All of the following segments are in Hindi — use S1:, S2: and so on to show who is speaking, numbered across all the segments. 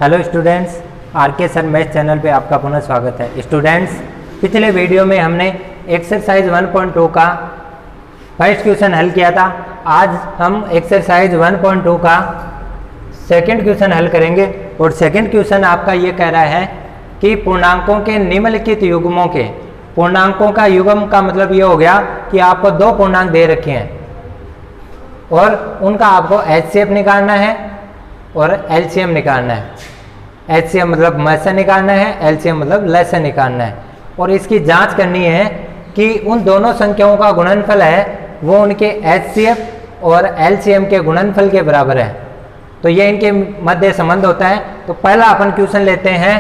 S1: हेलो स्टूडेंट्स, आर के सर मैथ चैनल पे आपका पुनः स्वागत है। स्टूडेंट्स, पिछले वीडियो में हमने एक्सरसाइज 1.2 का फर्स्ट क्वेश्चन हल किया था। आज हम एक्सरसाइज 1.2 का सेकंड क्वेश्चन हल करेंगे और सेकंड क्वेश्चन आपका ये कह रहा है कि पूर्णांकों के निम्नलिखित युग्मों के, पूर्णांकों का युग्म का मतलब ये हो गया कि आपको दो पूर्णांक दे रखे हैं और उनका आपको एचसीएफ निकालना है और एलसीएम निकालना है। एचसीएम मतलब म से निकालना है, एलसीएम मतलब ल से निकालना है और इसकी जांच करनी है कि उन दोनों संख्याओं का गुणनफल है वो उनके एचसीएफ और एलसीएम के गुणनफल के बराबर है। तो ये इनके मध्य संबंध होता है। तो पहला अपन क्वेश्चन लेते हैं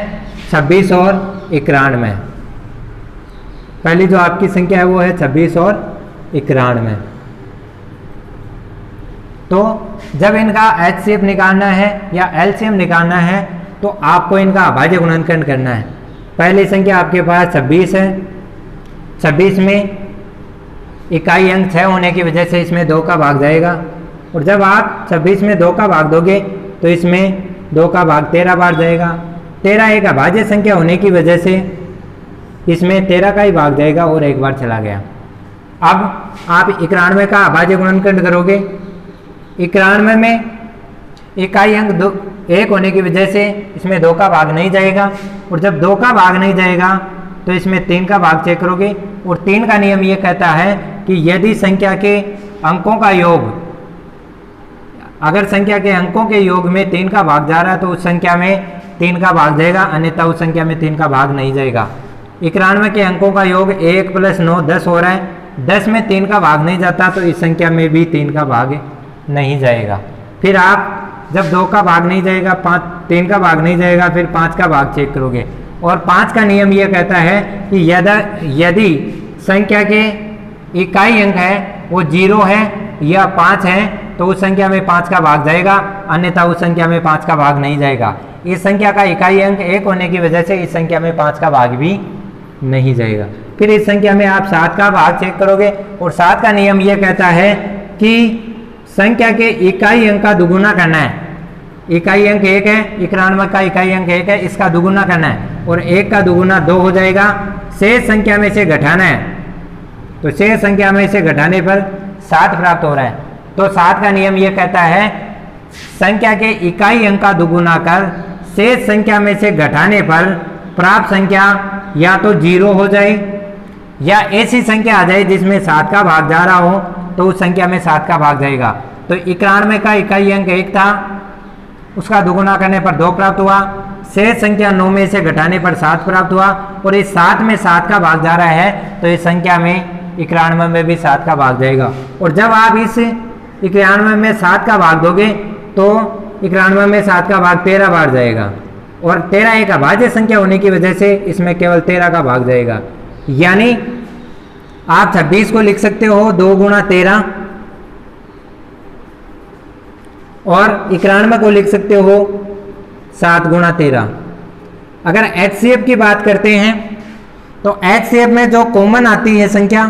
S1: 26 और 91। पहली जो आपकी संख्या है वो है 26 और 91। तो जब इनका एचसीएफ निकालना है या एलसीएम निकालना है तो आपको इनका अभाज्य गुणनखंड करना है। पहली संख्या आपके पास 26 है। 26 में इकाई अंक 6 होने की वजह से इसमें 2 का भाग जाएगा और जब आप 26 में 2 का भाग दोगे तो इसमें 2 का भाग 13 बार जाएगा। 13 एक अभाज्य संख्या होने की वजह से इसमें 13 का ही भाग जाएगा और एक बार चला गया। अब आप 91 का अभाज्य गुणनखंड करोगे। 91 में इकाई अंक 1 होने की वजह से इसमें 2 का भाग नहीं जाएगा और जब 2 का भाग नहीं जाएगा तो इसमें 3 का भाग चेक करोगे और 3 का नियम ये कहता है कि यदि संख्या के अंकों का योग, अगर संख्या के अंकों के योग में 3 का भाग जा रहा है तो उस संख्या में 3 का भाग जाएगा, अन्यथा उस संख्या में 3 का भाग नहीं जाएगा। 91 के अंकों का योग 1 + 9 10 हो रहा है। 10 में 3 का भाग नहीं जाता तो इस संख्या में भी 3 का भाग नहीं जाएगा। फिर आप जब 2 का भाग नहीं जाएगा, 3 का भाग नहीं जाएगा, फिर 5 का भाग चेक करोगे और 5 का नियम यह कहता है कि यदि संख्या के इकाई अंक है वो 0 है या 5 है तो उस संख्या में 5 का भाग जाएगा, अन्यथा उस संख्या में 5 का भाग नहीं जाएगा। इस संख्या का इकाई अंक 1 होने की वजह से इस संख्या में 5 का भाग भी नहीं जाएगा। फिर इस संख्या में आप 7 का भाग चेक करोगे और 7 का नियम यह कहता है कि संख्या के इकाई अंक का दुगुना करना है। इकाई अंक 1 है, 91 का इकाई अंक 1 है, इसका दुगुना करना है और 1 का दुगुना 2 हो जाएगा। शेष संख्या में से घटाना है तो शेष संख्या में से घटाने पर 7 प्राप्त हो रहा है। तो 7 का नियम यह कहता है संख्या के इकाई अंक का दुगुना कर शेष संख्या में से घटाने पर प्राप्त संख्या या तो 0 हो जाए या ऐसी संख्या आ जाए जिसमें 7 का भाग जा रहा हो तो उस संख्या में 7 का भाग जाएगा। तो 91 का इकाई अंक 1 था, उसका दुगुना करने पर 2 प्राप्त हुआ। शेष संख्या 9 में से घटाने पर 7 प्राप्त हुआ और इस 7 में 7 का भाग जा रहा है तो इस संख्या में 91 में भी 7 का भाग जाएगा। और जब आप इस 91 में 7 का भाग दोगे तो 91 में 7 का भाग 13 बार जाएगा और 13 एक अभाज्य संख्या होने की वजह से इसमें केवल 13 का भाग जाएगा। यानी आप 26 को लिख सकते हो 2 × 13 और 91 को लिख सकते हो 7 × 13। अगर एचसीएफ की बात करते हैं तो एचसीएफ में जो कॉमन आती है संख्या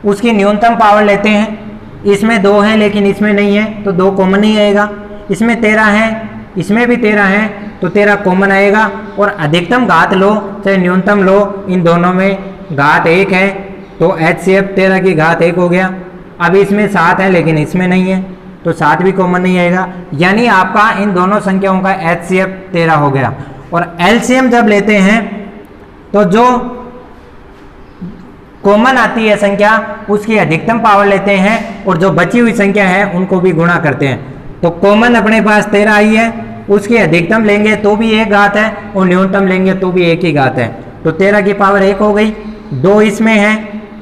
S1: उसकी न्यूनतम पावर लेते हैं। इसमें 2 है लेकिन इसमें नहीं है तो 2 कॉमन ही आएगा। इसमें 13 है, इसमें भी 13 है तो 13 कॉमन आएगा और अधिकतम घात लो चाहे न्यूनतम लो, इन दोनों में घात 1 है तो एचसीएफ 13 की घात 1 हो गया। अब इसमें 7 है लेकिन इसमें नहीं है तो 7 भी कॉमन नहीं आएगा। यानी आपका इन दोनों संख्याओं का एचसीएफ 13 हो गया। और एलसीएम जब लेते हैं तो जो कॉमन आती है संख्या उसकी अधिकतम पावर लेते हैं और जो बची हुई संख्या है उनको भी गुणा करते हैं। तो कॉमन अपने पास 13 आई है, उसकी अधिकतम लेंगे तो भी 1 घात है और न्यूनतम लेंगे तो भी 1 ही घात है। तो 13 की पावर 1 हो गई। 2 इसमें है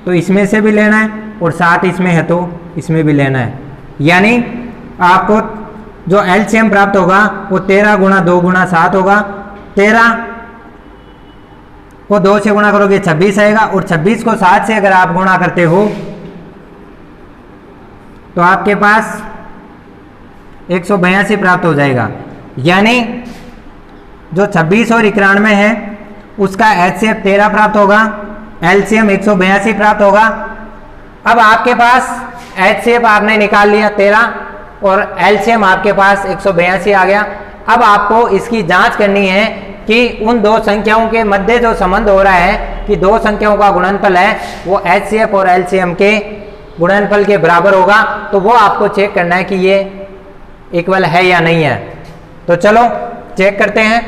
S1: तो इसमें से भी लेना है और 7 इसमें है तो इसमें भी लेना है। यानी आपको जो एलसीएम प्राप्त होगा वो 13 × 2 × 7 होगा। 13 को 2 से गुणा करोगे 26 आएगा और 26 को 7 से अगर आप गुणा करते हो तो आपके पास 182 प्राप्त हो जाएगा। यानी जो 26 और 91 है उसका एचसीएफ 13 प्राप्त होगा, एलसीएम 182 प्राप्त होगा। अब आपके पास एचसीएफ आपने निकाल लिया 13 और एलसीएम आपके पास 182 आ गया। अब आपको इसकी जांच करनी है कि उन दो संख्याओं के मध्य जो संबंध हो रहा है कि दो संख्याओं का गुणनफल है वो HCF और LCM के गुणनफल के बराबर होगा, तो वो आपको चेक करना है कि ये इक्वल है या नहीं है। तो चलो चेक करते हैं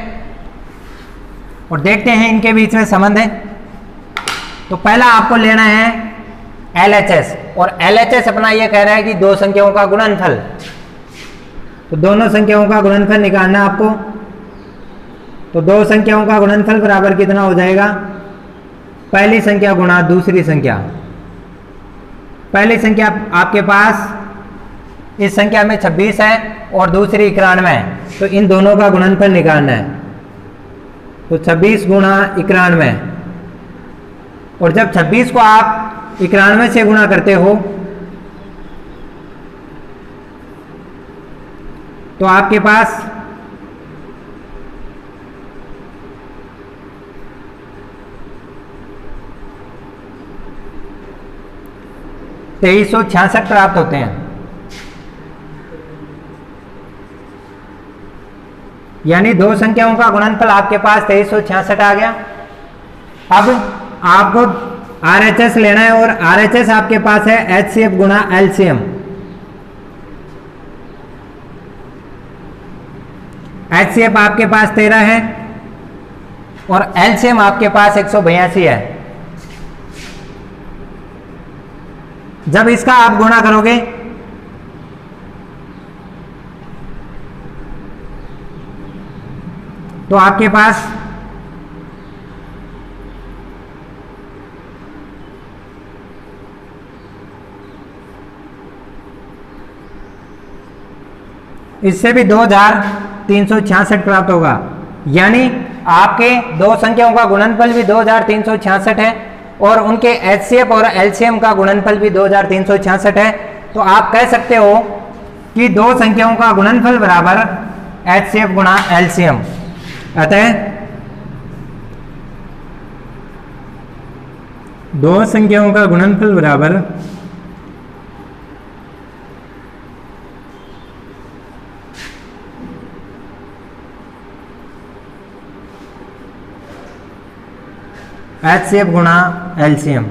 S1: और देखते हैं इनके बीच में संबंध है। तो पहला आपको लेना है LHS, और LHS अपना ये कह रहा है कि दो संख्याओं का गुणनफल। तो दोनों संख्याओं का गुणनफल निकालना आपको। तो दो संख्याओं का गुणनफल बराबर कितना हो जाएगा, पहली संख्या गुणा दूसरी संख्या। पहली संख्या आपके पास इस संख्या में 26 है और दूसरी 91 है, तो इन दोनों का गुणनफल निकालना है। तो 26 गुणा 91, और जब 26 को आप 91 से गुणा करते हो तो आपके पास $2366 प्राप्त होते हैं। यानी दो संख्याओं का गुणनफल आपके पास 2366 आ गया। अब आपको RHS लेना है, और RHS आपके पास है HCF गुणा LCM। HCF आपके पास 13 है और LCM आपके पास 182 है। जब इसका आप गुणा करोगे तो आपके पास इससे भी 2366 प्राप्त होगा। यानी आपके दो संख्याओं का गुणनफल भी 2366 है और उनके HCF और LCM का गुणनफल भी 2366 है। तो आप कह सकते हो कि दो संख्याओं का गुणनफल बराबर HCF गुणा LCM। अतः दो संख्याओं का गुणनफल बराबर HCF गुणा LCM।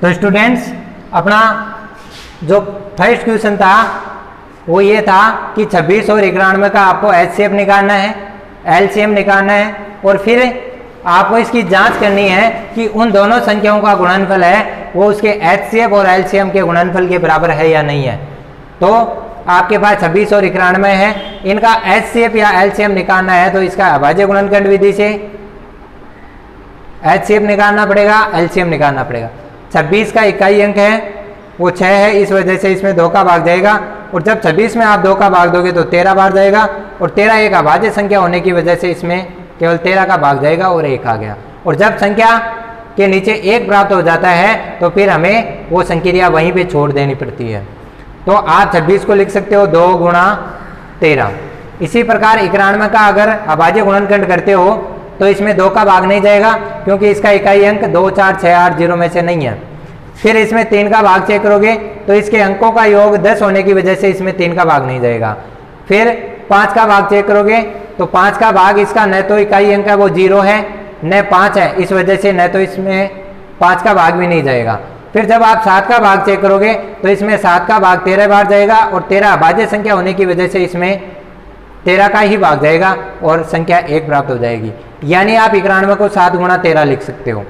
S1: तो स्टूडेंट्स, अपना जो फर्स्ट क्वेश्चन था वो ये था कि 26 और 91 का आपको HCF निकालना है, LCM निकालना है, और फिर आपको इसकी जांच करनी है कि उन दोनों संख्याओं का गुणनफल है वो उसके HCF और LCM के गुणनफल के बराबर है या नहीं है। तो आपके पास 26 और 91 है, इनका HCF या LCM निकालना है तो इसका अभाज्य गुणनखंड विधि से HCF निकालना पड़ेगा, LCM निकालना पड़ेगा। 26 का इकाई अंक है वो 6 है, इस वजह से इसमें 2 का भाग जाएगा, और जब 26 में आप 2 का भाग दोगे तो 13 बार जाएगा, और 13 एक अभाज्य संख्या होने की वजह से इसमें केवल 13 का भाग जाएगा और 1 आ गया। और जब संख्या के नीचे 1 प्राप्त हो जाता है तो फिर हमें वो संक्रिया वहीं पे छोड़ देनी पड़ती है। तो आप 26 को लिख सकते हो 2 गुणा 13। इसी प्रकार 91 का अगर अभाज्य गुणनखंड करते हो तो इसमें 2 का भाग नहीं जाएगा, क्योंकि इसका इकाई अंक 2, 4, 6, 8, 0 में से नहीं है। फिर इसमें 3 का भाग चेक करोगे तो इसके अंकों का योग 10 होने की वजह से इसमें 3 का भाग नहीं जाएगा। फिर 5 का भाग चेक करोगे तो 5 का भाग इसका न तो इकाई अंक है वो 0 है न 5 है, इस वजह से न तो इसमें 5 का भाग भी नहीं जाएगा। फिर जब आप 7 का भाग चेक करोगे तो इसमें 7 का भाग 13 बार जाएगा, और 13 अभाज्य संख्या होने की वजह से इसमें 13 का ही भाग जाएगा और संख्या 1 प्राप्त हो जाएगी। यानी आप 91 को 7 गुणा 13 लिख सकते हो।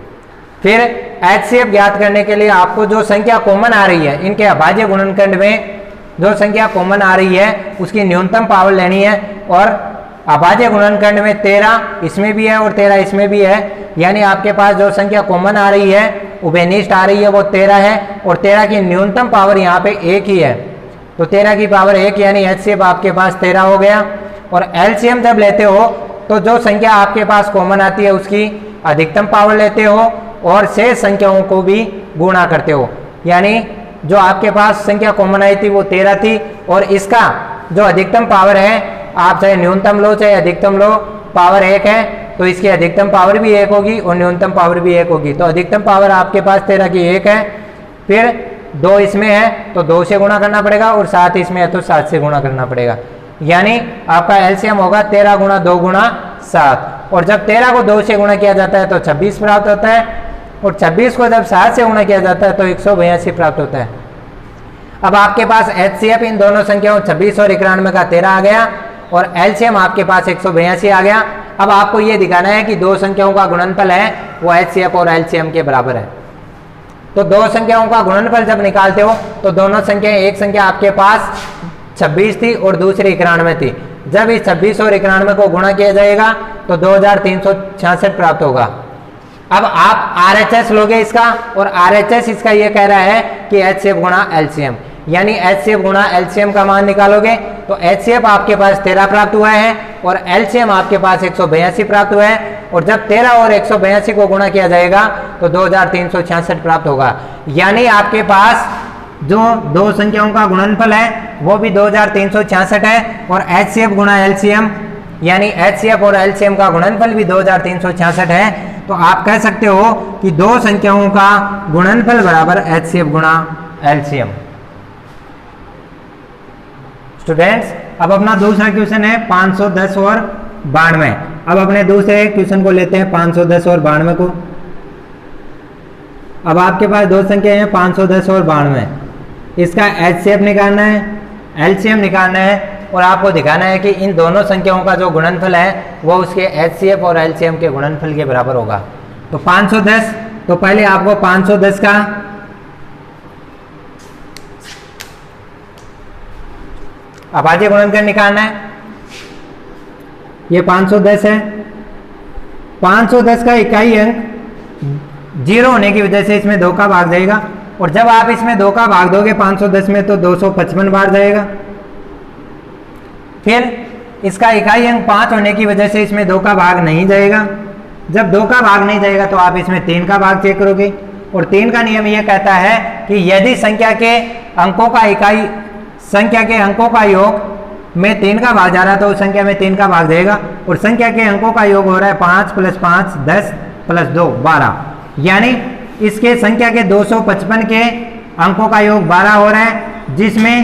S1: फिर HCF ज्ञात करने के लिए आपको जो संख्या कॉमन आ रही है, इनके अभाज्य गुणनखंड में जो संख्या कॉमन आ रही है उसकी न्यूनतम पावर लेनी है, और अभाज्य गुणनखंड में 13 इसमें भी है और 13 इसमें भी है। यानी आपके पास जो संख्या कॉमन आ रही है उभयनिष्ठ आ रही है वो 13 है, और 13 की न्यूनतम पावर यहाँ पे 1 ही है। तो 13 की पावर 1 यानी HCF आपके पास 13 हो गया। और LCM जब लेते हो तो जो संख्या आपके पास कॉमन आती है उसकी अधिकतम पावर लेते हो और शेष संख्याओं को भी गुणा करते हो। यानी जो आपके पास संख्या कॉमन आई थी वो 13 थी, और इसका जो अधिकतम पावर है, आप चाहे न्यूनतम लो चाहे अधिकतम लो, पावर 1 है, तो इसकी अधिकतम पावर भी 1 होगी और न्यूनतम पावर भी 1 होगी। तो अधिकतम पावर आपके पास 13 की 1 है। फिर 2 इसमें है तो 2 से गुणा करना पड़ेगा, और 7 इसमें है तो 7 से गुणा करना पड़ेगा। यानी आपका एलसीएम होगा 13 गुणा 2 गुणा 7, और जब 13 को 2 से गुणा किया जाता है तो 26 प्राप्त होता है, और 26 को जब 7 से गुणा किया जाता है तो 182 प्राप्त होता है। अब आपके पास एचसीएफ इन दोनों संख्याओं 26 और 91 का 13 आ गया, और एलसीएम आपके पास 182 आ गया। अब आपको ये दिखाना है कि दो संख्याओं का गुणनफल है वो एचसीएफ और एलसीएम के बराबर है। तो दो संख्याओं का गुणनफल जब निकालते हो तो दोनों संख्या, एक संख्या आपके पास 26 थी और दूसरी 91 थी। जब इस 26 और 91 को गुणा किया जाएगा तो 2366 प्राप्त होगा। अब आप RHS लोगे इसका, और RHS इसका ये कह रहा है कि एचसीएफ गुणा एलसीएम, यानी एचसीएफ गुणा एलसीएम का मान निकालोगे तो एचसीएफ आपके पास 13 प्राप्त हुआ है और एलसीएम आपके पास 182 प्राप्त हुआ है, और जब 13 और 182 को गुणा किया जाएगा तो 2366 प्राप्त होगा। यानी आपके पास जो दो संख्याओं का गुणनफल है वो भी 2366 है, और एचसीएफ गुणा एलसीएम यानी एचसीएफ और एलसीएम का गुणनफल भी 2366 है। तो आप कह सकते हो कि दो संख्याओं का गुणनफल बराबर एचसीएफ गुणा एलसीएम। स्टूडेंट्स, अब अपना दूसरा क्वेश्चन है 510 और 92। अब अपने दूसरे क्वेश्चन को लेते हैं 510 और 92 को। अब आपके पास दो संख्या है 510 और 92, इसका एचसीएफ निकालना है, एलसीएम निकालना है, और आपको दिखाना है कि इन दोनों संख्याओं का जो गुणनफल है वो उसके एचसीएफ और एलसीएम के गुणनफल के बराबर होगा। तो 510, तो पहले आपको 510 का अभाज्य गुणनफल निकालना है। ये 510 है, 510 का इकाई अंक 0 होने की वजह से इसमें 2 का भाग जाएगा, और जब आप इसमें 2 का भाग दोगे 510 में तो 255 बार जाएगा। फिर इसका इकाई अंक 5 होने की वजह से इसमें 2 का भाग नहीं जाएगा। जब 2 का भाग नहीं जाएगा तो आप इसमें 3 का भाग चेक करोगे, और 3 का नियम यह कहता है कि यदि संख्या के अंकों का योग में 3 का भाग जा रहा है तो उस संख्या में 3 का भाग जाएगा, और संख्या के अंकों का योग हो रहा है 5 + 5 10 + 2 12, यानी इसके संख्या के 255 के अंकों का योग 12 हो रहा है, जिसमें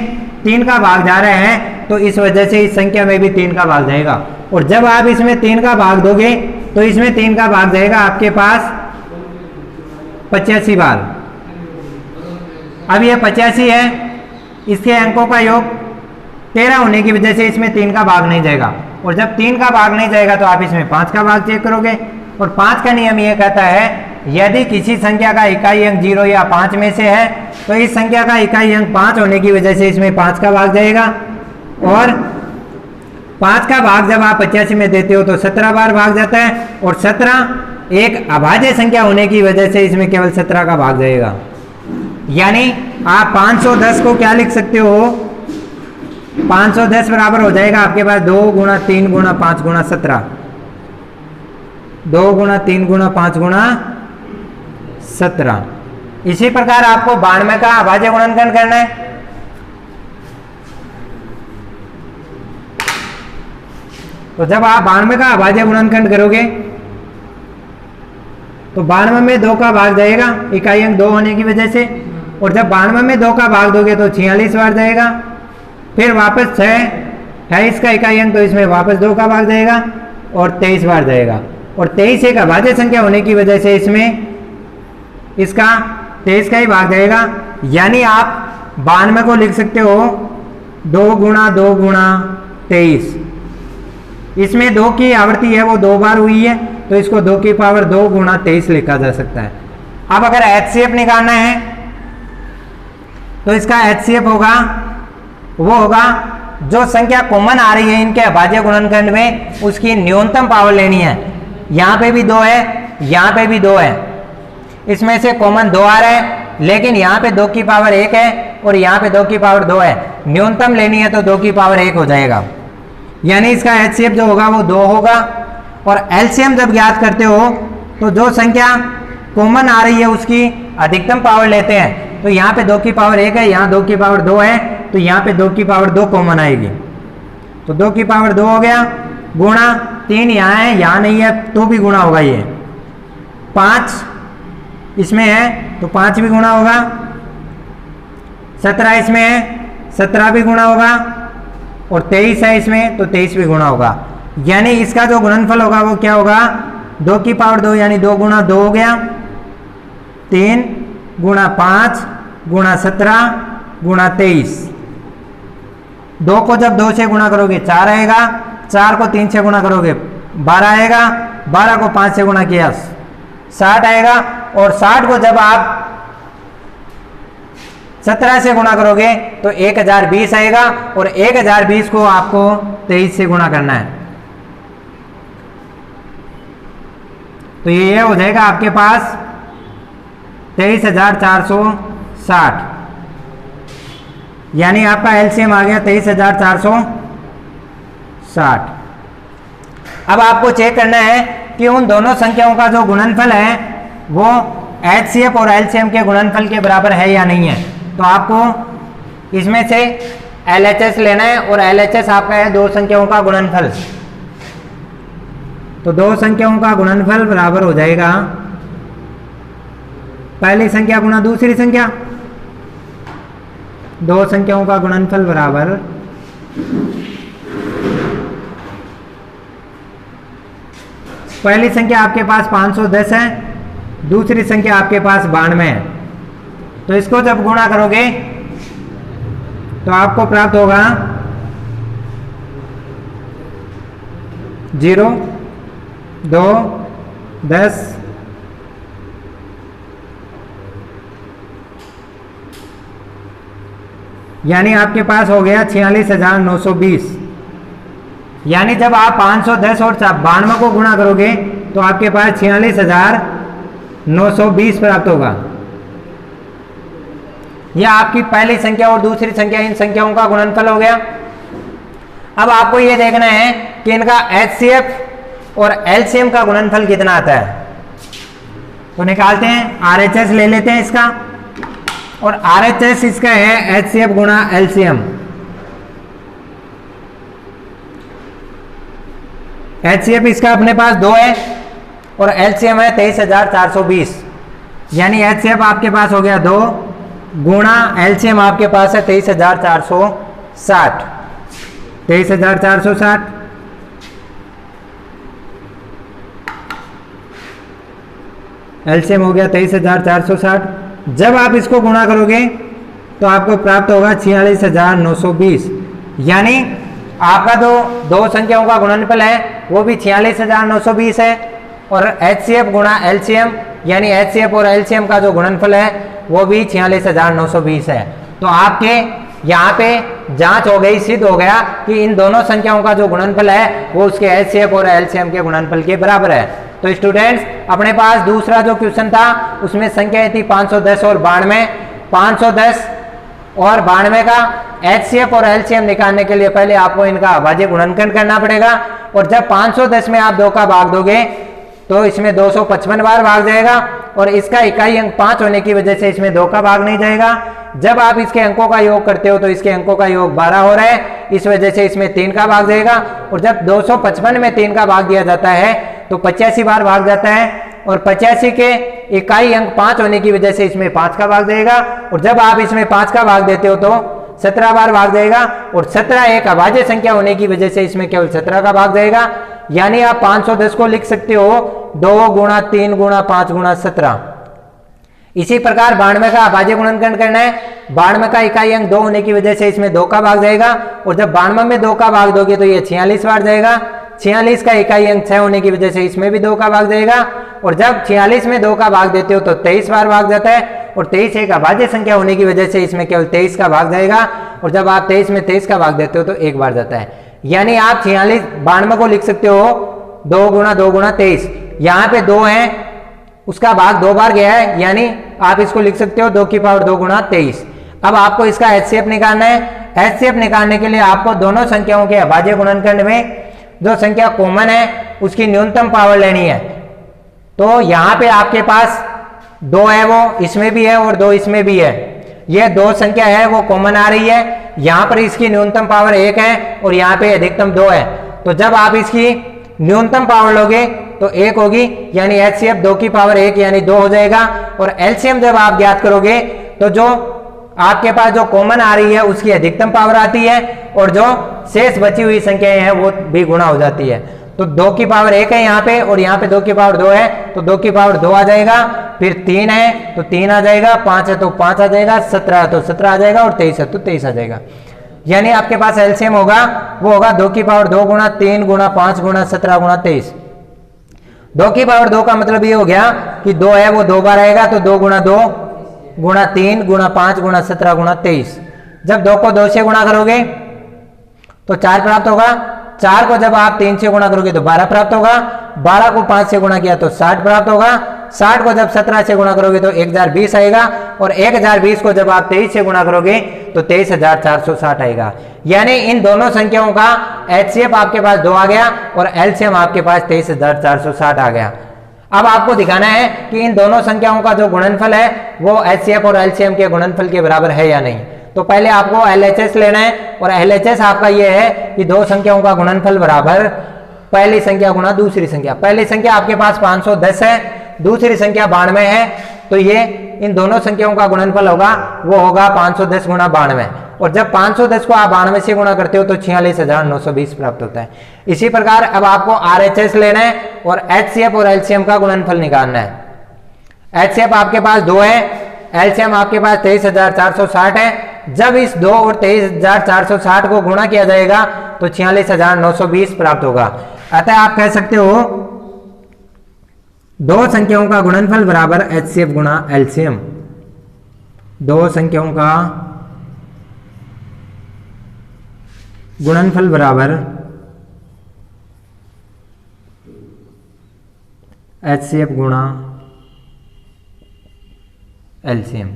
S1: 3 का भाग जा रहा है, तो इस वजह से इस संख्या में भी 3 का भाग जाएगा। और जब आप इसमें 3 का भाग दोगे तो इसमें 3 का भाग जाएगा आपके पास 85 बार। अब ये 85 है, इसके अंकों का योग 13 होने की वजह से इसमें 3 का भाग नहीं जाएगा, और जब 3 का भाग नहीं जाएगा तो आप इसमें 5 का भाग चेक करोगे, और 5 का नियम यह कहता है यदि किसी संख्या का इकाई अंक 0 या 5 में से है तो इस संख्या का इकाई अंक 5 होने की वजह से इसमें 5 का भाग जाएगा, और 5 का भाग जब आप 85 में देते हो तो 17 बार भाग जाता है, और 17 एक अभाज्य संख्या होने की वजह से इसमें केवल 17 का भाग जाएगा। यानी आप 510 को क्या लिख सकते हो, 510 बराबर हो जाएगा आपके पास 2 × 3 × 5 × 17, 2 × 3 × 5 × 17। इसी प्रकार आपको 92 का अभाज्य गुणनखंड करना है। तो जब आप 92 का अभाज्य गुणनखंड करोगे तो 92 में 2 का भाग जाएगा इकाई अंक 2 होने की वजह से, और जब 92 में 2 का भाग दोगे तो 46 बार जाएगा। फिर वापस 28 का इकाई अंक, तो इसमें वापस 2 का भाग जाएगा और 23 बार जाएगा, और 23 एक अभाज्य संख्या होने की वजह से इसमें इसका 23 का ही भाग जाएगा। यानी आप 92 को लिख सकते हो 2 × 2 × 23। इसमें 2 की आवृत्ति है वो 2 बार हुई है, तो इसको 2 की पावर 2 × 23 लिखा जा सकता है। अब अगर एचसीएफ निकालना है तो इसका एचसीएफ होगा वो होगा जो संख्या कॉमन आ रही है इनके अभाज्य गुणनखंड में उसकी न्यूनतम पावर लेनी है। यहाँ पे भी 2 है, यहाँ पे भी 2 है, इसमें से कॉमन 2 आ रहा है, लेकिन यहाँ पे 2 की पावर 1 है और यहाँ पे 2 की पावर 2 है। न्यूनतम लेनी है तो 2 की पावर 1 हो जाएगा, यानी इसका एचसीएफ जो होगा वो 2 होगा। और एलसीएम जब ज्ञात करते हो तो जो संख्या कॉमन आ रही है उसकी अधिकतम पावर लेते हैं। तो यहाँ पे 2 की पावर 1 है, यहाँ 2 की पावर 2 है, तो यहाँ पे 2 की पावर 2 कॉमन आएगी, तो 2 की पावर 2 हो गया, गुणा 3 यहाँ है, यहाँ नहीं है तो भी गुणा होगा। ये 5 इसमें है तो 5 भी गुणा होगा, 17 इसमें है, 17 भी गुणा होगा, और 23 है इसमें तो 23 भी गुणा होगा। यानी इसका जो गुणनफल होगा वो क्या होगा, 2 की पावर 2 यानी 2 गुणा 2 हो गया, 3 गुणा 5 गुणा 17 गुणा 23। 2 को जब 2 से गुणा करोगे 4 आएगा, 4 को 3 से गुणा करोगे 12 आएगा, 12 को 5 से गुणा किया 60 आएगा, और 60 को जब आप 17 से गुणा करोगे तो 1020 आएगा, और 1020 को आपको 23 से गुणा करना है। तो ये हो जाएगा आपके पास 23,460, यानी आपका एलसीएम आ गया 23,460। अब आपको चेक करना है कि उन दोनों संख्याओं का जो गुणनफल है वो एचसीएफ और एलसीएम के गुणनफल के बराबर है या नहीं है। तो आपको इसमें से एलएचएस लेना है, और एलएचएस आपका है दो संख्याओं का गुणनफल। तो दो संख्याओं का गुणनफल बराबर हो जाएगा पहली संख्या गुणा दूसरी संख्या। दो संख्याओं का गुणनफल बराबर पहली संख्या आपके पास 510 है, दूसरी संख्या आपके पास 92 है। तो इसको जब गुणा करोगे तो आपको प्राप्त होगा 0, 2, 10, यानी आपके पास हो गया 46,920। यानी जब आप 510 और 92 को गुणा करोगे तो आपके पास 46,920 प्राप्त होगा। यह आपकी पहली संख्या और दूसरी संख्या, इन संख्याओं का गुणनफल हो गया। अब आपको यह देखना है कि इनका एचसीएफ और एलसीएम का गुणनफल कितना आता है। तो निकालते हैं, आरएचएस ले लेते हैं इसका, और आरएचएस इसका है एचसीएफ गुणा एलसीएम। एचसीएफ इसका अपने पास 2 है और एलसीएम है 23,420। यानी एचसीएफ आपके पास हो गया 2 गुणा एलसीएम आपके पास है 23,460। 23,460 एलसीएम हो गया 23,460। जब आप इसको गुणा करोगे तो आपको प्राप्त होगा 46,920। यानी आपका जो दो संख्याओं का गुणनफल है वो भी 46,920 है, और एचसीएफ गुणा एलसीएम यानी एचसीएफ और एलसीएम का जो गुणनफल है वो भी 46,920 है। तो आपके यहाँ पे जांच हो गई, सिद्ध हो गया कि इन दोनों संख्याओं का जो गुणनफल है वो उसके एचसीएफ और एलसीएम के गुणनफल के बराबर है। तो स्टूडेंट्स, अपने पास दूसरा जो क्वेश्चन था उसमें संख्याएं थी 510 और 92। 510 और 92 का एचसीएफ और एलसीएम निकालने के लिए पहले आपको इनका अभाज्य गुणनखंड करना पड़ेगा, और जब 510 में आप 2 का भाग दोगे तो इसमें 255 बार भाग जाएगा, और इसका इकाई अंक 5 होने की वजह से इसमें 2 का भाग नहीं जाएगा। जब आप इसके अंकों का योग करते हो तो इसके अंकों का योग 12 हो रहा है, इस वजह से इसमें 3 का भाग जाएगा, और जब 255 में 3 का भाग दिया जाता है तो 85 बार भाग जाता है, और 85 के इकाई अंक 5 होने की वजह से इसमें 5 का भाग देगा, और जब आप इसमें 5 का भाग देते हो तो 17 बार भाग देगा, और 17 एक अभाज्य संख्या होने की वजह से इसमें केवल 17 का भाग देगा। यानी आप 510 को लिख सकते हो 2 गुणा 3 गुणा 5 गुणा 17। इसी प्रकार 92 का अभाज्य गुणनखंड करना है। 92 का इकाई अंक 2 होने की वजह से इसमें 2 का भाग जाएगा, और जब 92 में 2 का भाग दोगे तो ये 46 बार जाएगा। 46 का इकाई अंक 6 होने की वजह से इसमें भी 2 का भाग जाएगा, और जब 46 में 2 का भाग देते हो तो 23 बार भाग जाता है, और 23 एक अभाज्य संख्या होने की वजह से इसमें केवल 23 का भाग जाएगा, और जब आप 23 में 23 का भाग देते हो तो 1 बार जाता है। यानी आप 92 को लिख सकते हो 2 गुणा 2 गुणा 23। यहाँ पे 2 है, उसका भाग 2 बार गया है, यानी आप इसको लिख सकते हो 2 की पावर 2 गुणा 23। अब आपको इसका एचसीएफ निकालना है। एचसीएफ निकालने के लिए आपको दोनों संख्याओं के अभाज्य गुणनखंड में जो संख्या कॉमन है उसकी न्यूनतम पावर लेनी है। तो यहाँ पे आपके पास 2 है, वो इसमें भी है और 2 इसमें भी है। ये 2 संख्या है वो कॉमन आ रही है। यहाँ पर इसकी न्यूनतम पावर 1 है और यहाँ पे अधिकतम 2 है। तो जब आप इसकी न्यूनतम पावर लोगे तो 1 होगी, यानी एचसीएफ 2 की पावर 1 यानी 2 हो जाएगा, और एलसीएम जब आप ज्ञात करोगे तो जो आपके पास जो कॉमन आ रही है उसकी अधिकतम पावर आती है और जो शेष बची हुई संख्याएं हैं वो भी गुणा हो जाती है। तो 2 की पावर 1 है यहाँ पे और यहाँ पे 2 की पावर 2 है, तो 2 की पावर 2 आ जाएगा, फिर 3 है तो 3 आ जाएगा, 5 है तो 5 आ जाएगा, 17 है तो 17 आ जाएगा और 23 है तो 23 आ जाएगा। यानी आपके पास एलसीएम होगा वो होगा 2 की पावर 2 गुणा 3 गुणा 5 गुणा 17 गुणा 23। 2 की पावर 2 का मतलब ये हो गया कि 2 है वो 2 बार आएगा, तो 2 गुणा 2 गुणा 3 गुणा 5 गुणा 17 गुणा 23। जब 2 को 2 से गुणा करोगे तो 4 प्राप्त होगा, 4 को जब आप 3 से गुणा करोगे तो 12 प्राप्त होगा, 12 को 5 से गुणा किया तो 60 प्राप्त होगा, 60 को जब 17 से गुणा करोगे तो 1020 आएगा और 1020 को जब आप 23 से गुणा करोगे तो 23460 आएगा। यानी इन दोनों संख्याओं का एचसीएफ आपके पास 2 आ गया और एलसीएम आपके पास 23460 आ गया। अब आपको दिखाना है कि इन दोनों संख्याओं का जो गुणनफल है वो एचसीएफ और एलसीएम के गुणनफल के बराबर है या नहीं। तो पहले आपको एलएचएस लेना है और एलएचएस आपका ये है कि दो संख्याओं का गुणनफल बराबर पहली संख्या गुणा दूसरी संख्या। पहली संख्या आपके पास 510 है, दूसरी संख्या 92 है, तो ये इन दोनों संख्याओं का गुणनफल होगा वो होगा 510 गुणा 92। और जब 510 को आप 92 से गुणा करते हो तो 46,920 प्राप्त होता है। इसी प्रकार अब आपको आरएचएस लेना है और एचसीएफ और एलसीएम का गुणनफल निकालना है। एचसीएफ आपके पास 2 है, एलसीएम आपके पास 23,460 है। जब इस 2 और 23,460 को गुणा किया जाएगा तो 46,920 प्राप्त होगा। अतः आप कह सकते हो दो संख्याओं का गुणनफल बराबर एचसीएफ गुणा एलसीएम। दो संख्याओं का गुणनफल बराबर एचसीएफ गुणा एलसीएम।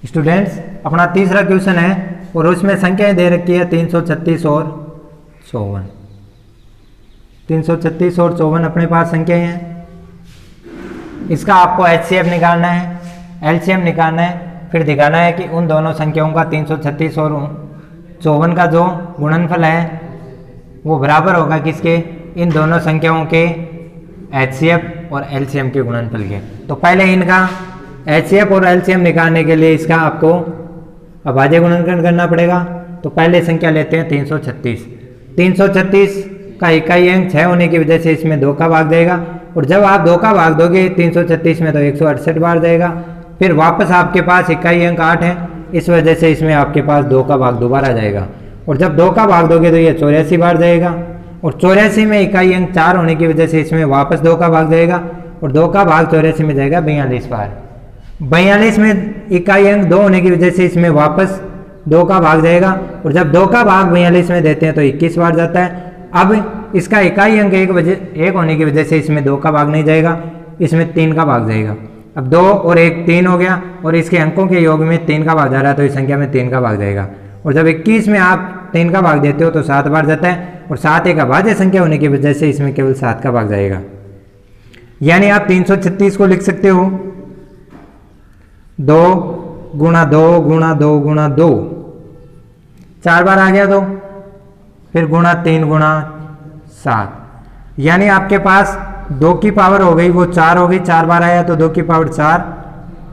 S1: स्टूडेंट्स अपना तीसरा क्वेश्चन है और उसमें संख्याएं दे रखी है 336 और 54। 336 और 54 अपने पास संख्याएं हैं। इसका आपको एचसीएफ निकालना है, एलसीएम निकालना है, फिर दिखाना है कि उन दोनों संख्याओं का 336 और 54 का जो गुणनफल है वो बराबर होगा किसके, इन दोनों संख्याओं के एचसीएफ और एलसीएम के गुणनफल के। तो पहले इनका एचसीएफ और एलसीएम निकालने के लिए इसका आपको अभाज्य गुणनखंड करना पड़ेगा। तो पहले संख्या लेते हैं 336। 336 का इकाई अंक 6 होने की वजह से इसमें 2 का भाग देगा और जब आप 2 का भाग दोगे 336 में तो 168 बार देगा। फिर वापस आपके पास इकाई अंक 8 है, इस वजह से इसमें आपके पास 2 का भाग दोबारा जाएगा और जब 2 का भाग दोगे तो ये 84 बार जाएगा और 84 में इकाई अंक 4 होने की वजह से इसमें वापस 2 का भाग जाएगा और 2 का भाग 84 में जाएगा 42 बार। 42 में इकाई अंक 2 होने की वजह से इसमें वापस 2 का भाग जाएगा और जब 2 का भाग 42 में देते हैं तो 21 बार जाता है। अब इसका इकाई अंक 1 होने की वजह से इसमें 2 का भाग नहीं जाएगा, इसमें 3 का भाग जाएगा। अब 2 और 1 3 हो गया और इसके अंकों के योग में 3 का भाग जा रहा है तो इस संख्या में 3 का भाग जाएगा और जब 21 में आप 3 का भाग देते हो तो 7 बार जाता है और 7 एक अभाज्य संख्या होने की वजह से इसमें केवल 7 का भाग जाएगा। यानी आप 336 को लिख सकते हो 2 गुणा 2 गुणा 2 गुणा 2, 4 बार आ गया 2, फिर गुणा 3 गुणा 7। यानी आपके पास 2 की पावर हो गई वो 4 हो गई, 4 बार आया तो 2 की पावर 4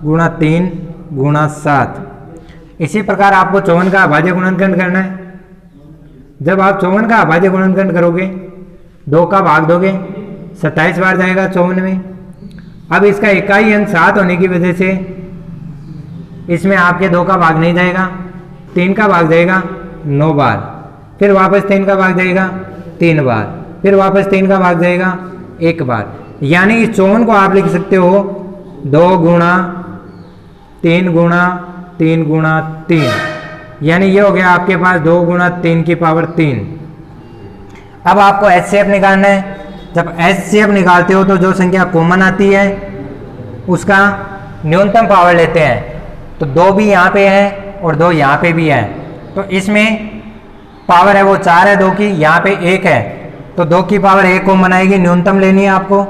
S1: गुणा 3 गुणा 7। इसी प्रकार आपको 54 का अभाज्य गुणनखंड करना है। जब आप 54 का अभाज्य गुणनखंड करोगे 2 का भाग दोगे 27 बार जाएगा 54 में। अब इसका इकाई अंक 7 होने की वजह से इसमें आपके 2 का भाग नहीं जाएगा, 3 का भाग जाएगा 9 बार, फिर वापस 3 का भाग जाएगा 3 बार, फिर वापस 3 का भाग जाएगा 1 बार। यानी इस 54 को आप लिख सकते हो 2 गुणा 3 गुणा 3 गुणा 3। यानी ये हो गया आपके पास 2 गुणा 3 की पावर 3। अब आपको एचसीएफ निकालना है। जब एचसीएफ निकालते हो तो जो संख्या कॉमन आती है उसका न्यूनतम पावर लेते हैं। तो 2 भी यहाँ पे है और 2 यहाँ पे भी है, तो इसमें पावर है वो 4 है 2 की, यहाँ पे 1 है तो 2 की पावर 1 कॉमन आएगी, न्यूनतम लेनी है आपको।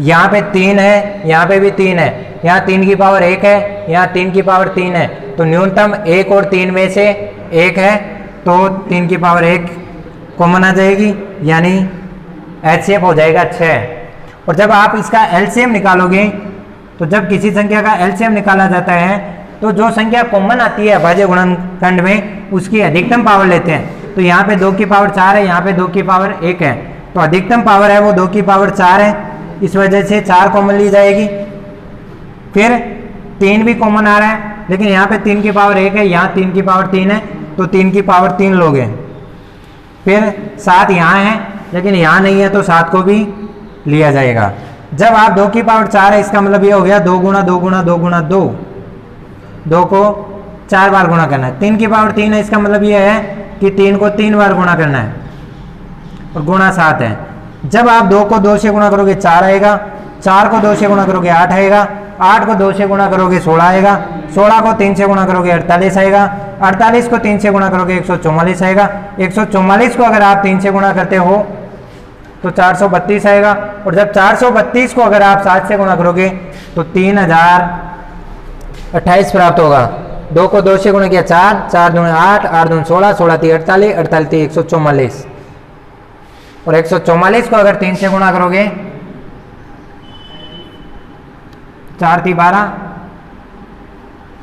S1: यहाँ पे 3 है, यहाँ पे भी 3 है, यहाँ 3 की पावर 1 है, यहाँ 3 की पावर 3 है, तो न्यूनतम 1 और 3 में से 1 है तो 3 की पावर 1 कॉमन आ जाएगी, यानी एचसीएफ हो जाएगा 6। और जब आप इसका एलसीएम निकालोगे तो जब किसी संख्या का एलसीएम निकाला जाता है तो जो संख्या कॉमन आती है अभाज्य गुणनखंड में उसकी अधिकतम पावर लेते हैं। तो यहाँ पे 2 की पावर 4 है, यहाँ पे 2 की पावर 1 है, तो अधिकतम पावर है वो 2 की पावर 4 है, इस वजह से 4 कॉमन ली जाएगी। फिर 3 भी कॉमन आ रहा है, लेकिन यहाँ पे 3 की पावर 1 है, यहाँ 3 की पावर 3 है, तो 3 की पावर 3 लोगे। फिर 7 यहाँ है, लेकिन यहाँ नहीं है, तो 7 को भी लिया जाएगा। जब आप 2 की पावर 4 है, इसका मतलब ये हो गया 2 गुणा 2 गुणा 2 गुणा 2, 2 को 4 बार गुणा करना है। 3 की पावर 3 है, इसका मतलब ये है कि 3 को 3 बार गुणा करना है, और गुणा 7 है। जब आप 2 को 2 से गुणा करोगे 4 आएगा, 4 को 2 से गुणा करोगे 8 आएगा, 8 को 2 से गुणा करोगे 16 आएगा, 16 को 3 से गुणा करोगे 48 आएगा, 48 को 3 से गुणा करोगे 144 आएगा, 144 को अगर आप 3 से गुणा करते हो तो 432 आएगा, और जब 432 को अगर आप 7 से गुणा करोगे तो 3028 प्राप्त होगा। 2 को 2 से गुणा किया 4, 4 दूनी 8, 8 दूनी 16, 16 3 48, 48 144, और 144 को अगर 3 से गुणा करोगे 4 3 12,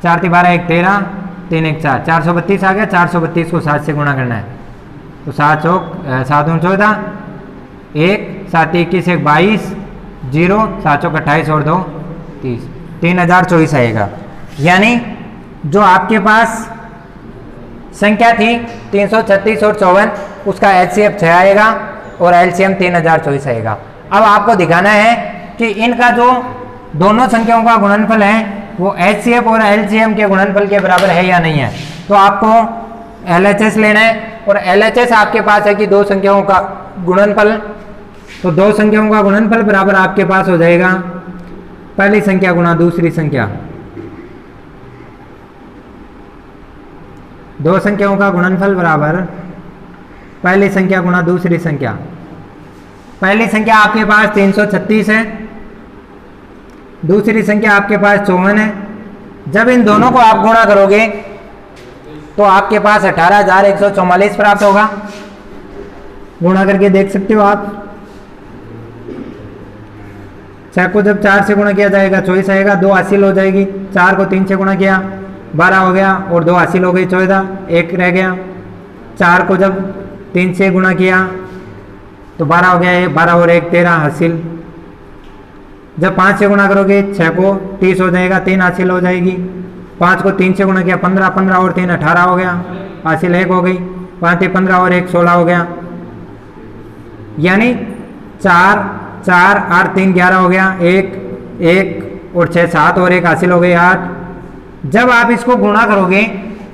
S1: 4 3 12 1 13, 3 1 4, 432 आ गया। 432 को 7 से गुणा करना है, तो 7 चौक 7 दूनी 14, 1 7 21 1 22, 0 7 चौक 28 और 2 30, 3024 आएगा। यानी जो आपके पास संख्या थी 336 और 54, उसका एचसीएफ 6 आएगा और एलसीएम 3024 आएगा। अब आपको दिखाना है कि इनका जो दोनों संख्याओं का गुणनफल है वो एचसीएफ और एलसीएम के गुणनफल के बराबर है या नहीं है। तो आपको एलएचएस लेना है, और एलएचएस आपके पास है कि दो संख्याओं का गुणनफल, तो दो संख्याओं का गुणनफल बराबर आपके पास हो जाएगा पहली संख्या गुणा दूसरी संख्या। दो संख्याओं का गुणनफल बराबर पहली संख्या गुणा दूसरी संख्या। पहली संख्या आपके पास 336 है, दूसरी संख्या आपके पास 54 है। जब इन दोनों को आप गुणा करोगे तो आपके पास 18,144 प्राप्त होगा। गुणा करके देख सकते हो आप। 6 को जब 4 से गुणा किया जाएगा 24 आएगा, 2 हासिल हो जाएगी। 4 को 3 से गुणा किया 12 हो गया, और 2 हासिल हो गई 14, 1 रह गया। 4 को जब 3 से गुणा किया तो 12 हो गया, 12 और 1 13 हासिल। जब 5 से गुणा करोगे 6 को 30 हो जाएगा, 3 हासिल हो जाएगी। 5 को 3 से गुणा किया 15, 15 और 3 18 हो गया, हासिल 1 हो गई। 5 15 और 1 16 हो गया। यानी 4 4 8 3 11 हो गया, 1 1 और 6 7 और 1 हासिल हो गई 8। जब आप इसको गुणा करोगे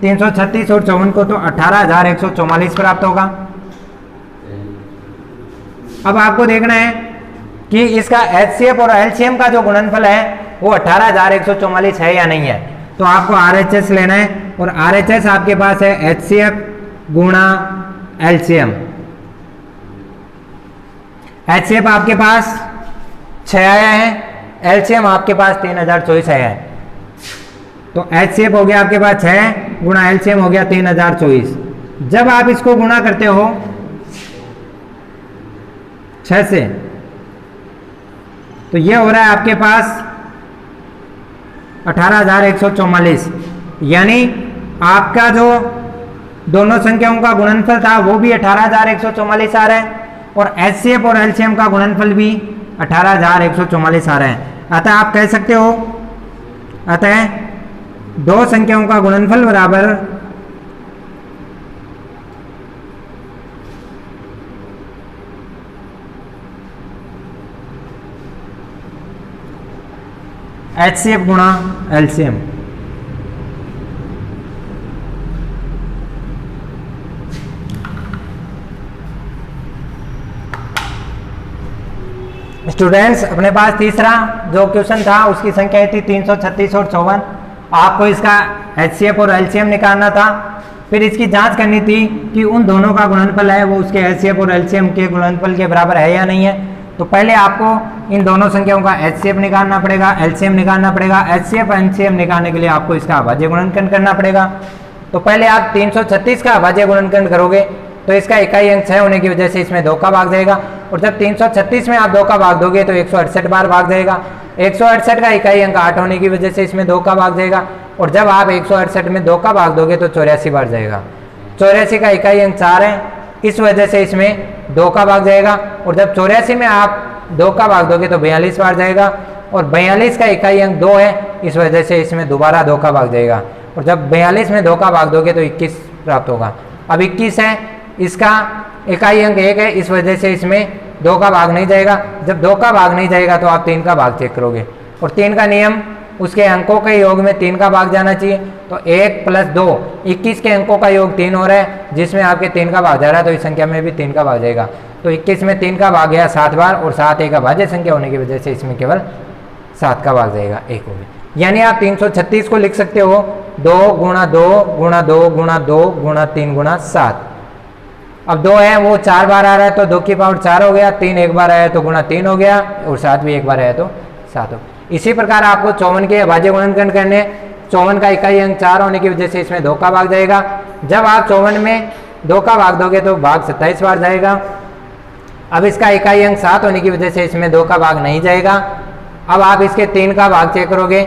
S1: 336 और 54 को तो 18,144 प्राप्त होगा। अब आपको देखना है कि इसका एचसीएफ और एलसीएम का जो गुणनफल है वो 18,144 है या नहीं है। तो आपको आरएचएस लेना है, और आरएचएस आपके पास है एचसीएफ गुणा एलसीएम। एचसीएफ आपके पास 6 आया है, एलसीएम आपके पास 3024 आया है। तो एचसीएफ हो गया आपके पास 6 गुणा एलसीएम हो गया 3024। जब आप इसको गुणा करते हो 6 से तो ये हो रहा है आपके पास 18,144। यानी आपका जो दोनों संख्याओं का गुणनफल था वो भी 18,144 आ रहा है, और एचसीएफ और एलसीएम का गुणनफल भी 18,144 आ रहा है। अतः आप कह सकते हो, अतः दो संख्याओं का गुणनफल बराबर एचसीएफ गुणा एलसीएम। स्टूडेंट्स, अपने पास तीसरा जो क्वेश्चन था उसकी संख्या थी 336 और 54। आपको इसका एचसीएफ और एलसीएम निकालना था। फिर इसकी जांच करनी थी कि उन दोनों का गुणनफल है वो उसके एचसीएफ और एलसीएम के गुणनफल के बराबर है या नहीं है। तो पहले आपको इन दोनों संख्याओं का एचसीएफ निकालना पड़ेगा, एलसीएम निकालना पड़ेगा। एचसीएफ एलसीएम निकालने के लिए आपको इसका अभाज्य गुणनखंड करना पड़ेगा। तो पहले आप 336 का अभाज्य गुणनखंड करोगे तो इसका इकाई अंक 6 होने की वजह से इसमें 2 का भाग जाएगा। और जब 336 में आप 2 का भाग दोगे तो 168 बार भाग जाएगा। 168 का इकाई अंक 8 होने की वजह से इसमें 2 का भाग जाएगा। और जब आप 168 में 2 का भाग दोगे तो 84 बार जाएगा। 84 का इकाई अंक 4 है, इस वजह से इसमें 2 का भाग जाएगा। और जब 84 में आप 2 का भाग दोगे तो 42 बार जाएगा। और 42 का इकाई अंक 2 है, इस वजह से इसमें दोबारा 2 का भाग जाएगा। और जब 42 में 2 का भाग दोगे तो 21 प्राप्त होगा। अब 21 है, इसका इकाई अंक 1 है, इस वजह से इसमें 2 का भाग नहीं जाएगा। जब 2 का भाग नहीं जाएगा तो आप 3 का भाग चेक करोगे। और 3 का नियम, उसके अंकों के योग में 3 का भाग जाना चाहिए। तो 1 + 2, 21 के अंकों का योग 3 हो रहा है, जिसमें आपके 3 का भाग जा रहा है, तो इस संख्या में भी 3 का भाग जाएगा। तो 21 में 3 का भाग गया 7 बार, और 7 एक अभाज्य संख्या होने की वजह से इसमें केवल 7 का भाग जाएगा, 1 होगी। यानी आप 336 को लिख सकते हो 2 × 2 × 2 × 2 × 3 × 7। अब 2 है वो 4 बार आ रहा है तो 2 की पावर 4 हो गया, 3 एक बार आया तो गुणा 3 हो गया, और 7 भी एक बार आया तो 7 हो। इसी प्रकार आपको 54 के अभाज्य गुणनखंड करने। 54 का इकाई अंक 4 होने की वजह से इसमें 2 का भाग जाएगा। जब आप 54 में 2 का भाग दोगे तो भाग 27 बार जाएगा। अब इसका इकाई अंक 7 होने की वजह से इसमें 2 का भाग नहीं जाएगा। अब आप इसके 3 का भाग चेक करोगे,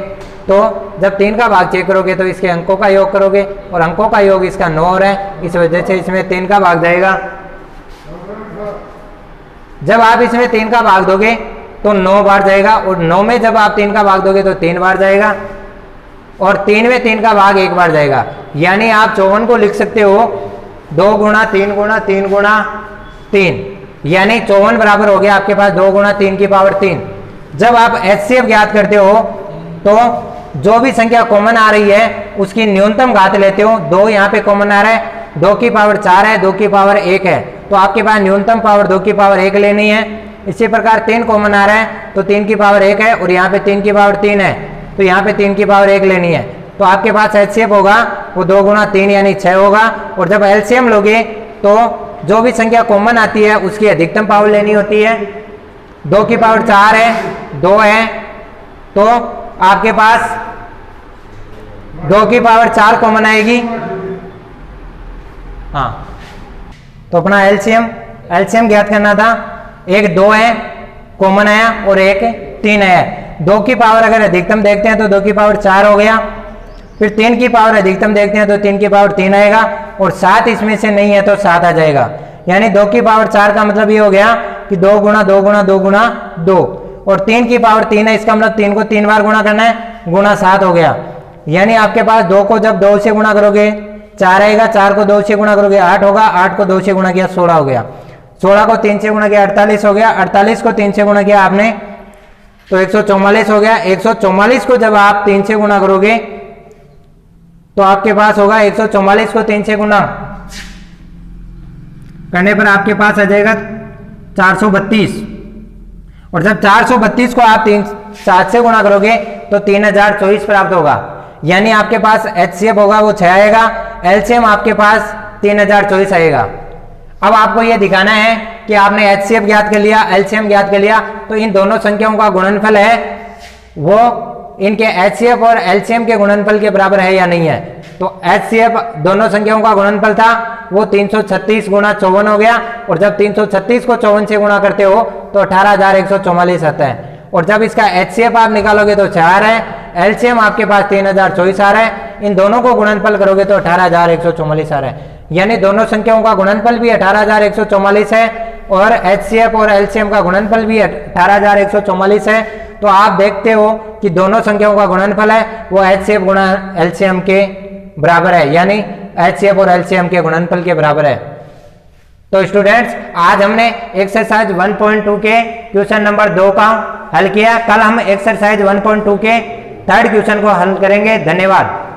S1: तो जब 3 का भाग चेक करोगे तो इसके अंकों का योग करोगे, और अंकों का योग इसका 9 हो रहा है, इस वजह से इसमें 3 का भाग जाएगा। जब आप इसमें 3 का भाग दोगे तो 9 बार जाएगा। और 9 में जब आप 3 का भाग दोगे तो 3 बार जाएगा। और 3 में 3 का भाग 1 बार जाएगा। यानी आप 54 को लिख सकते हो 2 × 3 × 3 × 3, यानी 54 बराबर हो गया आपके पास 2 × 3 की पावर 3। जब आप HCF ज्ञात करते हो तो जो भी संख्या कॉमन आ रही है उसकी न्यूनतम घात लेते हो। 2 यहाँ पे कॉमन आ रहा है, 2 की पावर 4 है, 2 की पावर 1 है, तो आपके पास न्यूनतम पावर 2 की पावर 1 लेनी है। इसी प्रकार 3 कॉमन आ रहा है तो 3 की पावर 1 है, और यहाँ पे 3 की पावर 3 है, तो यहाँ पे 3 की पावर 1 लेनी है। तो आपके पास HCF होगा वो 2 × 3 यानी 6 होगा। और जब LCM लोगे तो जो भी संख्या कॉमन आती है उसकी अधिकतम पावर लेनी होती है। 2 की पावर 4 है, 2 है, तो आपके पास 2 की पावर 4 कॉमन आएगी। हाँ, तो अपना एलसीएम ज्ञात करना था। एक 2 है कॉमन आया और एक 3 है। 2 की पावर अगर अधिकतम देखते हैं तो 2 की पावर 4 हो गया। फिर 3 की पावर अधिकतम देखते हैं तो 3 की पावर 3 आएगा, और 7 इसमें से नहीं है तो 7 आ जाएगा। यानी 2 की पावर 4 का मतलब ये हो गया कि 2 × 2 × 2 × 2, और 3 की पावर 3 है, इसका मतलब 3 को 3 बार गुणा करना है, गुणा 7 हो गया। यानी आपके पास 2 को जब 2 से गुणा करोगे 4 आएगा, 4 को 2 से गुणा करोगे 8 होगा, 8 को 2 से गुणा किया 16 हो गया, 16 को 3 से गुणा किया 48 हो गया, 48 को 3 से गुणा किया आपने तो 144 हो गया। 144 को जब आप 3 से गुणा करोगे तो आपके पास होगा 144 को 3 से गुणा करने पर आपके पास आ जाएगा 432, और जब 432 को आप 7 से गुणा करोगे तो 3024 प्राप्त होगा। यानी आपके पास HCF होगा वो 6 आएगा, LCM आपके पास 3024 आएगा। अब आपको यह दिखाना है कि आपने HCF ज्ञात कर लिया, LCM ज्ञात कर लिया, तो इन दोनों संख्याओं का गुणनफल है वो इनके HCF और LCM के गुणनफल के बराबर है या नहीं है। तो HCF दोनों संख्याओं का गुणनफल था वो 336 × 54 हो गया, और जब 336 को 54 से गुणा करते हो तो 18144 आता है। और जब इसका HCF आप निकालोगे तो 4 है, LCM आपके पास 3024 आ रहा है, इन दोनों को गुणनफल करोगे तो 18144 आ रहा है। यानी दोनों संख्याओं का गुणनफल भी 18144 है और HCF और LCM का गुणनफल भी 18144 है। तो आप देखते हो कि दोनों संख्याओं का गुणनफल है वो HCF गुणा LCM के बराबर है, यानी HCF और LCM के गुणनफल के बराबर है। तो स्टूडेंट्स, आज हमने एक्सरसाइज 1.2 के क्वेश्चन नंबर 2 का हल किया। कल हम एक्सरसाइज 1.2 के 3rd क्वेश्चन को हल करेंगे। धन्यवाद।